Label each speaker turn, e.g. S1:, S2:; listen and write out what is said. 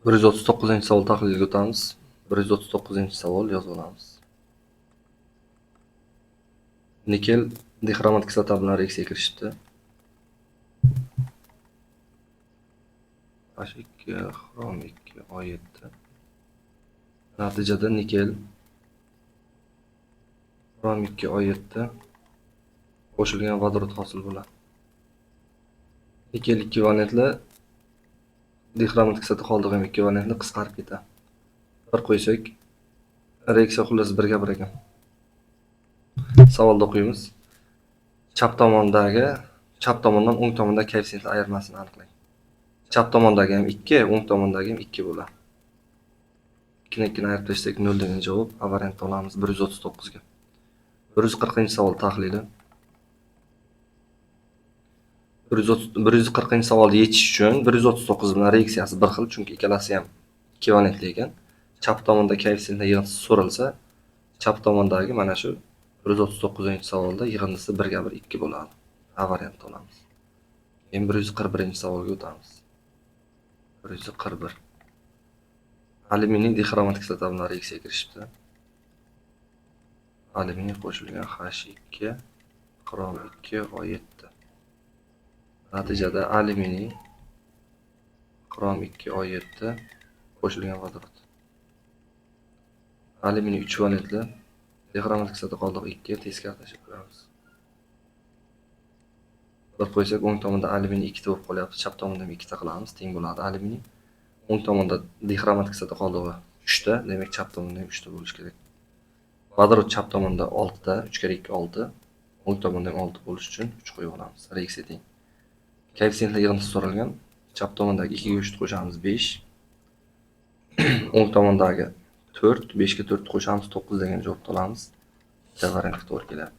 S1: 139-savol tahlilga o'tamiz. 139-savol yozib olamiz. Nikel dixromat kislota bilan reaksiyaga kirishibdi. H2 xrom 2 O7. Natijada nikel xrom 2 O7 qo'shilgan vodorod hosil bo'ladi. Nikel ekvivalentli dixromat kislota qoldig'i ham ekvivalentli qisqarib ketadi. Bir qo'ysak, reaksiya xullas 1 ga 1 ekan. Savolda o'qiymiz. Chap tomondan o'ng tomondagi koeffitsiyentlar ayirmasini aniqlang. Chap tomondagi ham 2, o'ng tomondagi ham 2 bo'ladi. 2 ni 2 ni ayirib tashlasak 0 degan javob A variantini olamiz 139 ga. 140-savol tahlili. 140-savolni yechish uchun 139 bilan reaksiyasi bir xil, chunki ikkalasi ham ekvivalentli ekan. Chap tomonda koeffitsiyentlar yig'indisi so'ralsa, chap tomondagi mana shu 139-savolda yig'indisi 1 ga 1 2 bo'ladi. A variantini olamiz. Keyin 141-savolga o'tamiz. 141. Alyuminiy dixromat kislota bilan reaksiyaga kirishibdi. Alyuminiy qo'shilgan H2 xrom 2 O7. Natijada alyuminiy xrom 2 O7 qo'shilgan vodorod. Alyuminiy 3 valentli dixromat kislota qoldig'i 2 teskari tashlab qo'yamiz. Bir qo'ysak, o'ng tomonda alyuminiy 2 ta bo'lib qolyapti, chap tomonda ham 2 ta qilamiz, teng bo'ladi. Alyuminiy o'ng tomonda dixromat kislota qoldig'i 3 ta, demak chap tomonda ham 3 ta bo'lishi kerak. Vodorod chap tomonda 6 ta, 3 kere 2 6, o'ng tomonda ham 6 bo'lish uchun 3 qo'yib olamiz. Reaksiya teng. Koeffitsiyentlar yig'indisi so'ralgan. Chap tomondagi 2 ga 3 qo'shamiz 5. O'ng tomondagi 4, 5 ga 4 qo'shamiz 9 degan javobni olamiz. Bitta variantga to'g'ri keladi.